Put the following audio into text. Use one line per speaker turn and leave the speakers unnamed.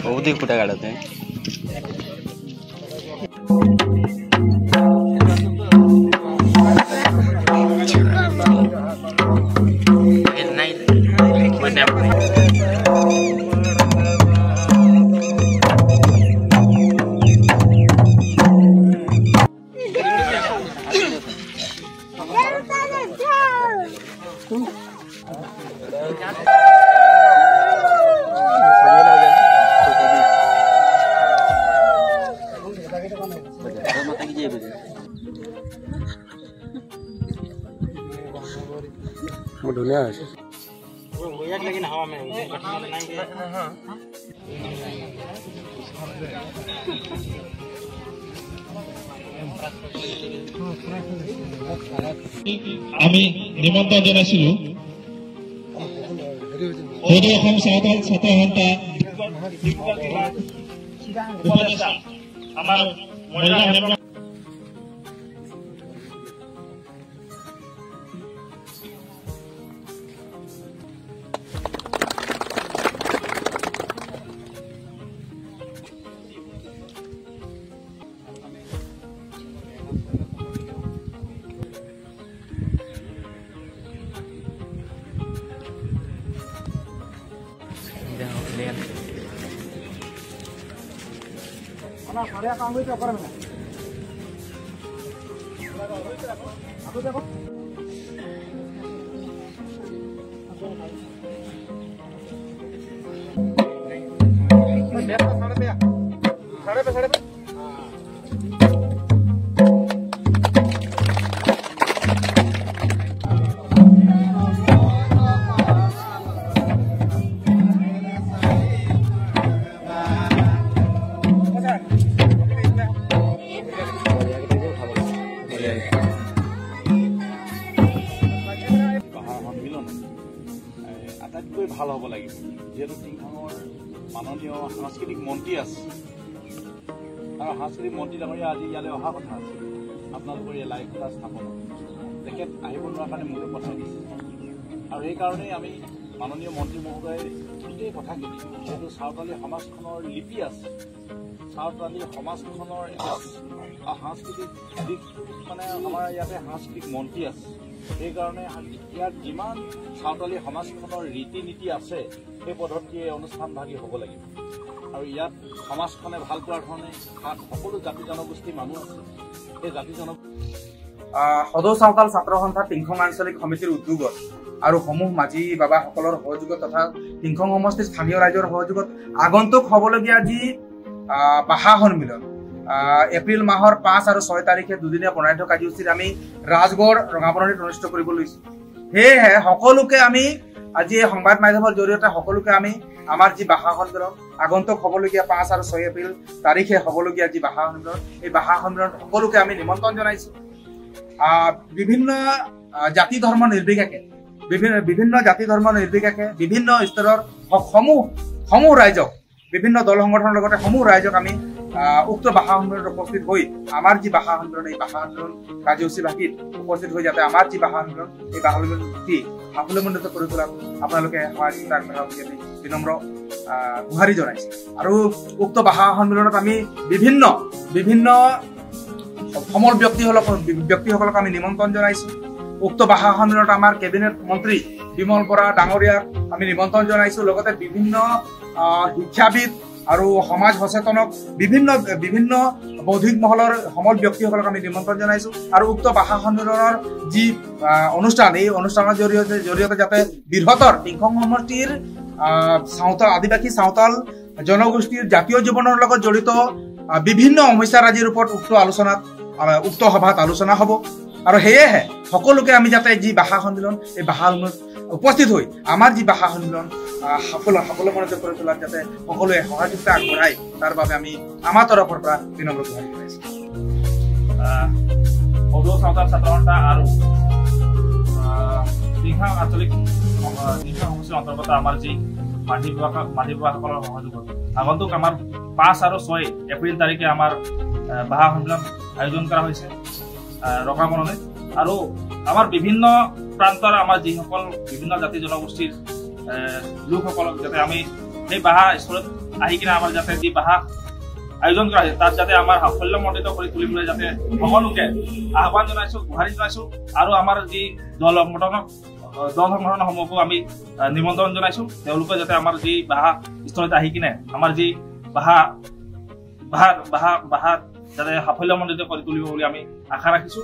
बहुत फुटा काढत आहे
दुनिया है
लेकिन हवा में
আমি নিমন্ত্রণ জানাইছিলো সদৌ অসম সাঁওতাল ছাত্ৰ সন্থা উপদেষ্টা আমাৰ মহিলা
ভাল হ'ব লাগিব যেহেতু টিংখাঙৰ মাননীয় সাংস্কৃতিক মন্ত্ৰী আছে আৰু সাংস্কৃতিক মন্ত্ৰী ডাঙৰীয়া আজি ইয়ালৈ অহা কথা আছে আপোনালোকৰ এই লাই খুঁটা স্থাপন তেখেত আহিব নোৱাৰাৰ কাৰণে মোলৈ পঠাই দিছে আৰু এইকাৰণেই আমি মাননীয় মন্ত্ৰী মহোদয়ে গোটেই কথাখিনি যিহেতু চাওতালী সমাজখনৰ লিপি আছে চাওতালী সমাজখনৰ এটা সাংস্কৃতিক দিশ মানে আমাৰ ইয়াতে সাংস্কৃতিক মন্ত্ৰী আছে সেইকাৰণে ইয়াত যিমান চাওতালী সমাজখনৰ ৰীতি নীতি আছে সেই পদ্ধতিয়ে অনুষ্ঠানভাগী হ'ব লাগিব আৰু ইয়াত সমাজখনে ভাল পোৱাৰ ধৰণে সকলো জাতি জনগোষ্ঠীৰ মানুহ আছে সেই জাতি
সদৌ চাওতাল ছাত্ৰ সন্থা টিংখং আঞ্চলিক সমিতিৰ উদ্যোগত আৰু সমূহ মাঝি বাবাসকলৰ সহযোগত তথা টিংখং সমষ্টিৰ স্থানীয় ৰাইজৰ সহযোগত আগন্তুক হ'বলগীয়া যি ভাষা সন্মিলন এপ্ৰিল মাহৰ 5 আৰু 6 তাৰিখে দুদিনীয়া বনাই থকা কাৰ্যসূচীত আমি ৰাজগড় ৰঙাবৰণীত অনুষ্ঠিত কৰিব লৈছো সেয়েহে সকলোকে আমি আজি সংবাদ মাধ্যমৰ জৰিয়তে সকলোকে আমি আমাৰ যি ভাষা সন্মিলন আগন্তুক হ'বলগীয়া 5 আৰু 6 এপ্ৰিল তাৰিখে হ'বলগীয়া যি ভাষা সন্মিলন এই ভাষা সন্মিলনত সকলোকে আমি নিমন্ত্ৰণ জনাইছো বিভিন্ন জাতি ধৰ্ম নিৰ্বিশেষে বিভিন্ন জাতি ধৰ্ম নিৰ্বিশেষে বিভিন্ন স্তৰৰ সমূহ ৰাইজক বিভিন্ন দল সংগঠনৰ লগতে সমূহ ৰাইজক আমি উক্ত ভাষা সন্মিলনত উপস্থিত হৈ আমাৰ যি ভাষা সন্মিলন এই ভাষা সন্মিলন কাৰ্যসূচী ভাগিত উপস্থিত হৈ যাতে আমাৰ যি ভাষা সন্মিলন এই ভাষা সন্মিলনটি সাফল্যমণ্ডিত কৰি তোলাত আপোনালোকে সহযোগিতা আগবঢ়াওক বুলি আমি বিনম্ৰ গুহাৰি জনাইছো আৰু উক্ত ভাষা সন্মিলনত আমি বিভিন্ন সমল ব্যক্তিসকলক আমি নিমন্ত্ৰণ জনাইছো উক্ত ভাষা সন্মিলনত আমাৰ কেবিনেট মন্ত্ৰী বিমল বৰা ডাঙৰীয়াক আমি নিমন্ত্ৰণ জনাইছো লগতে বিভিন্ন শিক্ষাবিদ আৰু সমাজ সচেতনক বিভিন্ন বৌদ্ধিক মহলৰ সমল ব্যক্তিসকলক আমি নিমন্ত্ৰণ জনাইছো আৰু উক্ত ভাষা সন্মিলনৰ যি অনুষ্ঠান এই অনুষ্ঠানৰ জৰিয়তে যাতে বৃহত্তৰ টিংখং সমষ্টিৰ আদিবাসী চাওতাল জনগোষ্ঠীৰ জাতীয় জীৱনৰ লগত জড়িত বিভিন্ন সমস্যাৰাজিৰ ওপৰত উক্ত সভাত আলোচনা হ'ব আৰু সেয়েহে সকলোকে আমি যাতে যি ভাষা সন্মিলন এই ভাষা সন্মিলনত উপস্থিত হৈ আমাৰ যি ভাষা সন্মিলন সাফল্যমণ্ডিত কৰি তোলাত যাতে সকলোৱে সহযোগিতা আগবঢ়ায় তাৰ বাবে আমি আমাৰ তৰফৰ পৰা বিনম্ৰ গুহাৰি জনাইছো
সদৌ চাওতাল ছাত্ৰ সন্থা আৰু টিংখাং আঞ্চলিক সমষ্টিৰ অন্তৰ্গত আমাৰ যি মাঝি বাবাসকলৰ সহযোগত আগন্তুক আমাৰ 5 আৰু 6 এপ্ৰিল তাৰিখে আমাৰ ভাষা সন্মিলন আয়োজন কৰা হৈছে ৰঙাবৰণীত আৰু আমাৰ বিভিন্ন প্ৰান্তৰ আমাৰ যিসকল বিভিন্ন জাতি জনগোষ্ঠীৰ
লোকসকলক যাতে আমি সেই বাহা স্থলত আহি কিনে আমাৰ যাতে যি বাহা আয়োজন কৰা হৈছে তাত যাতে আমাৰ সাফল্যমণ্ডিত কৰি তুলিবলৈ যাতে সকলোকে আহ্বান জনাইছো, গুহাৰি জনাইছো আৰু আমাৰ যি দল সংগঠনসমূহকো আমি নিমন্ত্ৰণ জনাইছো তেওঁলোকে যাতে আমাৰ যি বাহা স্থলত আহি কিনে আমাৰ যি বাহা যাতে সাফল্যমণ্ডিত কৰি তুলিব বুলি আমি আশা ৰাখিছো।